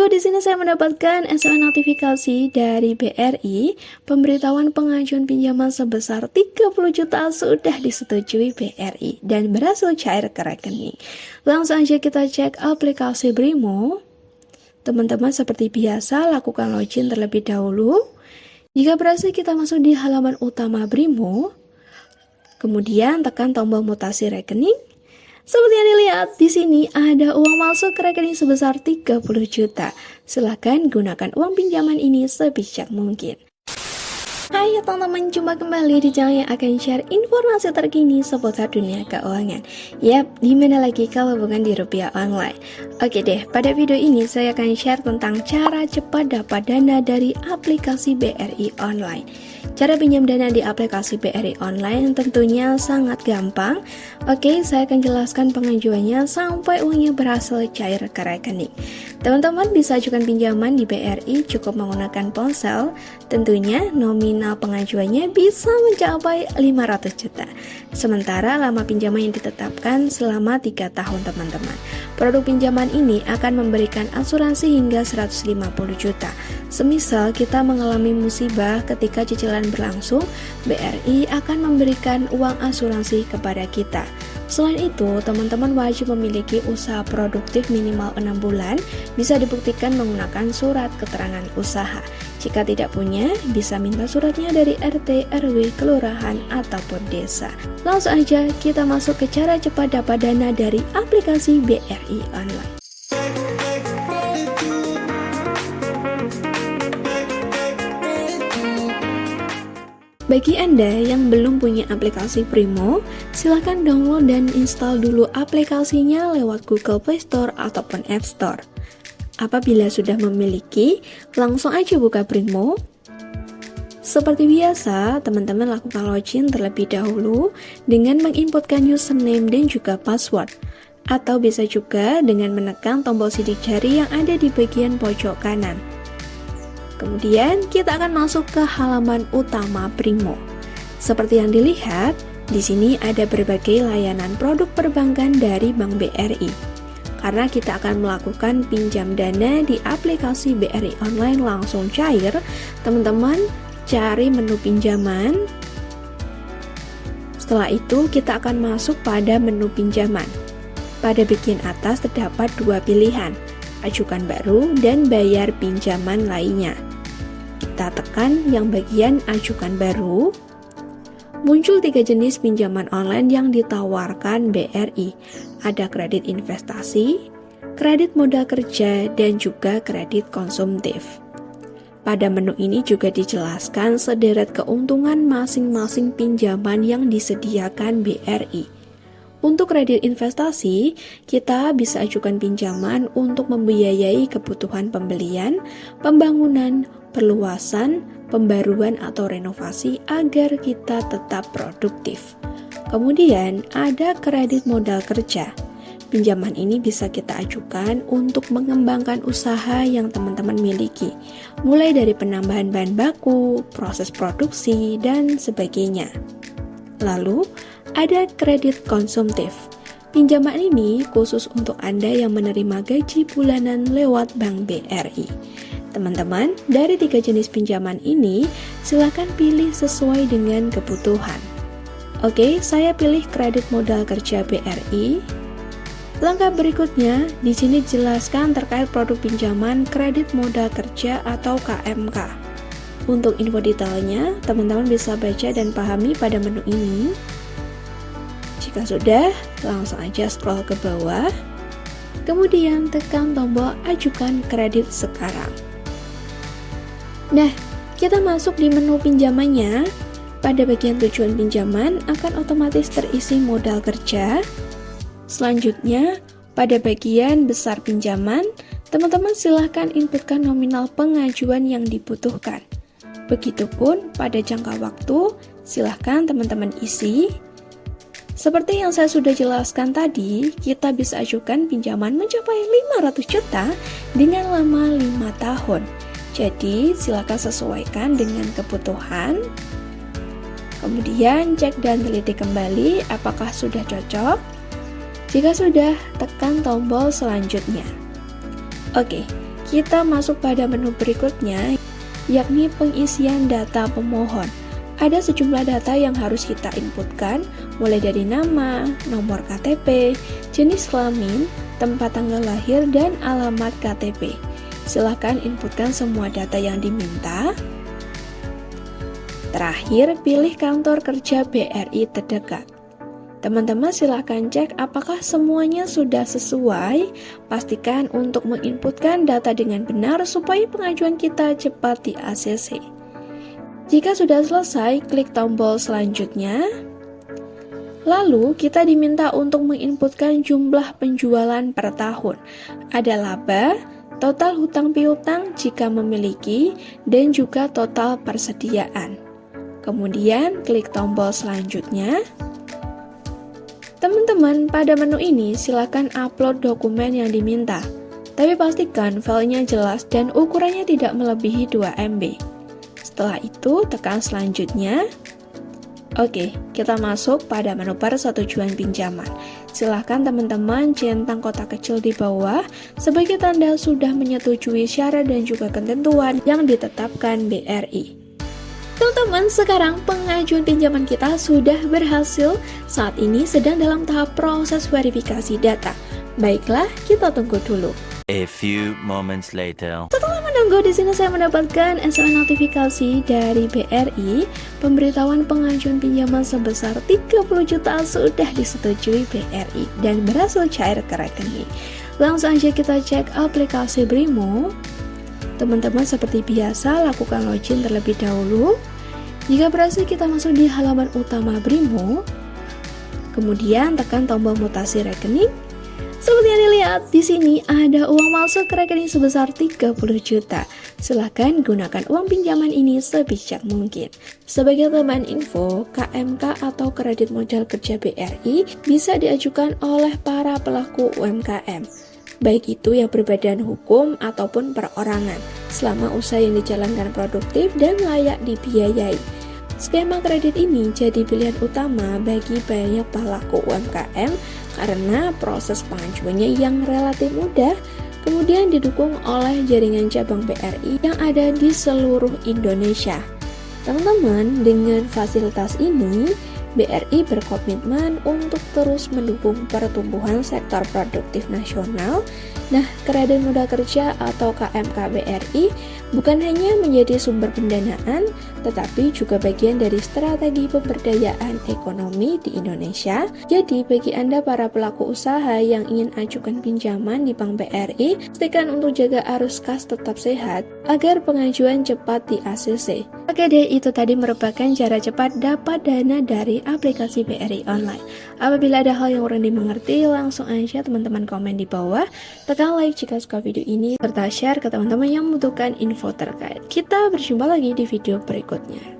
Halo, di sini saya mendapatkan SMS notifikasi dari BRI, pemberitahuan pengajuan pinjaman sebesar 30 juta sudah disetujui BRI dan berhasil cair ke rekening. Langsung aja kita cek aplikasi Brimo. Teman-teman seperti biasa lakukan login terlebih dahulu. Jika berhasil kita masuk di halaman utama Brimo. Kemudian tekan tombol mutasi rekening. Seperti yang dilihat, di sini ada uang masuk ke rekening sebesar 30 juta. Silahkan gunakan uang pinjaman ini sebijak mungkin. Hai teman-teman, jumpa kembali di channel yang akan share informasi terkini seputar dunia keuangan. Yap, dimana lagi kalau bukan di Rupiah Online. Oke deh, pada video ini saya akan share tentang cara cepat dapat dana dari aplikasi BRI Online. Cara pinjam dana di aplikasi BRI Online tentunya sangat gampang. Oke, saya akan jelaskan pengajuannya sampai uangnya berhasil cair ke rekening. Teman-teman bisa ajukan pinjaman di BRI cukup menggunakan ponsel. Tentunya nominal pengajuannya bisa mencapai 500 juta. Sementara lama pinjaman yang ditetapkan selama 3 tahun teman-teman. Produk pinjaman ini akan memberikan asuransi hingga 150 juta. Semisal kita mengalami musibah ketika cicilan berlangsung, BRI akan memberikan uang asuransi kepada kita. Selain itu, teman-teman wajib memiliki usaha produktif minimal 6 bulan, bisa dibuktikan menggunakan surat keterangan usaha. Jika tidak punya, bisa minta suratnya dari RT, RW, kelurahan, ataupun desa. Langsung aja kita masuk ke cara cepat dapat dana dari aplikasi BRI Online. Bagi Anda yang belum punya aplikasi Brimo, silahkan download dan install dulu aplikasinya lewat Google Play Store ataupun App Store. Apabila sudah memiliki, langsung aja buka Brimo. Seperti biasa, teman-teman lakukan login terlebih dahulu dengan menginputkan username dan juga password. Atau bisa juga dengan menekan tombol sidik jari yang ada di bagian pojok kanan. Kemudian kita akan masuk ke halaman utama Brimo. Seperti yang dilihat, di sini ada berbagai layanan produk perbankan dari Bank BRI. Karena kita akan melakukan pinjam dana di aplikasi BRI Online langsung cair, teman-teman cari menu pinjaman. Setelah itu kita akan masuk pada menu pinjaman. Pada bagian atas terdapat dua pilihan, ajukan baru dan bayar pinjaman lainnya. Kita tekan yang bagian ajukan baru. Muncul 3 jenis pinjaman online yang ditawarkan BRI. Ada kredit investasi, kredit modal kerja, dan juga kredit konsumtif. Pada menu ini juga dijelaskan sederet keuntungan masing-masing pinjaman yang disediakan BRI. Untuk kredit investasi, kita bisa ajukan pinjaman untuk membiayai kebutuhan pembelian, pembangunan, perluasan, pembaruan atau renovasi agar kita tetap produktif. Kemudian ada kredit modal kerja. Pinjaman ini bisa kita ajukan untuk mengembangkan usaha yang teman-teman miliki, mulai dari penambahan bahan baku, proses produksi, dan sebagainya. Lalu, ada kredit konsumtif. Pinjaman ini khusus untuk Anda yang menerima gaji bulanan lewat Bank BRI. Teman-teman, dari 3 jenis pinjaman ini, silakan pilih sesuai dengan kebutuhan. Oke, saya pilih kredit modal kerja BRI. Langkah berikutnya, di sini jelaskan terkait produk pinjaman kredit modal kerja atau KMK. Untuk info detailnya, teman-teman bisa baca dan pahami pada menu ini. Jika sudah, langsung aja scroll ke bawah. Kemudian tekan tombol ajukan kredit sekarang. Nah, kita masuk di menu pinjamannya. Pada bagian tujuan pinjaman akan otomatis terisi modal kerja. Selanjutnya, pada bagian besar pinjaman, teman-teman silahkan inputkan nominal pengajuan yang dibutuhkan. Begitupun pada jangka waktu, silahkan teman-teman isi. Seperti yang saya sudah jelaskan tadi, kita bisa ajukan pinjaman mencapai 500 juta dengan lama 5 tahun. Jadi, silakan sesuaikan dengan kebutuhan. Kemudian, cek dan teliti kembali apakah sudah cocok. Jika sudah, tekan tombol selanjutnya. Oke, kita masuk pada menu berikutnya, yakni pengisian data pemohon. Ada sejumlah data yang harus kita inputkan, mulai dari nama, nomor KTP, jenis kelamin, tempat tanggal lahir, dan alamat KTP. Silahkan inputkan semua data yang diminta. Terakhir, pilih kantor kerja BRI terdekat. Teman-teman silahkan cek apakah semuanya sudah sesuai. Pastikan untuk menginputkan data dengan benar supaya pengajuan kita cepat di ACC. Jika sudah selesai, klik tombol selanjutnya. Lalu, kita diminta untuk menginputkan jumlah penjualan per tahun. Ada laba, total hutang piutang jika memiliki, dan juga total persediaan. Kemudian, klik tombol selanjutnya. Teman-teman, pada menu ini silakan upload dokumen yang diminta. Tapi pastikan filenya jelas dan ukurannya tidak melebihi 2 MB. Setelah itu, tekan selanjutnya. Oke, kita masuk pada menu persetujuan pinjaman. Silahkan teman-teman centang kotak kecil di bawah sebagai tanda sudah menyetujui syarat dan juga ketentuan yang ditetapkan BRI. Teman-teman, sekarang pengajuan pinjaman kita sudah berhasil. Saat ini sedang dalam tahap proses verifikasi data. Baiklah, kita tunggu dulu. A few moments later. Setelah menunggu, di sini saya mendapatkan SMS notifikasi dari BRI. Pemberitahuan pengajuan pinjaman sebesar 30 juta sudah disetujui BRI dan berhasil cair ke rekening. Langsung aja kita cek aplikasi Brimo. Teman-teman, seperti biasa lakukan login terlebih dahulu. Jika berhasil, kita masuk di halaman utama Brimo. Kemudian tekan tombol mutasi rekening. Seperti yang dilihat di sini ada uang masuk ke rekening sebesar 30 juta. Silahkan gunakan uang pinjaman ini sebijak mungkin. Sebagai tambahan info, KMK atau kredit modal kerja BRI bisa diajukan oleh para pelaku UMKM, baik itu yang berbadan hukum ataupun perorangan, selama usaha yang dijalankan produktif dan layak dibiayai. Skema kredit ini jadi pilihan utama bagi banyak pelaku UMKM karena proses pengajuannya yang relatif mudah, kemudian didukung oleh jaringan cabang BRI yang ada di seluruh Indonesia. Teman-teman, dengan fasilitas ini, BRI berkomitmen untuk terus mendukung pertumbuhan sektor produktif nasional. Nah, kredit modal kerja atau KMK BRI bukan hanya menjadi sumber pendanaan, tetapi juga bagian dari strategi pemberdayaan ekonomi di Indonesia. Jadi, bagi Anda para pelaku usaha yang ingin ajukan pinjaman di Bank BRI, pastikan untuk jaga arus kas tetap sehat agar pengajuan cepat di ACC. Oke deh, itu tadi merupakan cara cepat dapat dana dari aplikasi BRI Online. Apabila ada hal yang kurang dimengerti, langsung aja teman-teman komen di bawah. Tekan like jika suka video ini, serta share ke teman-teman yang membutuhkan info terkait. Kita berjumpa lagi di video berikutnya.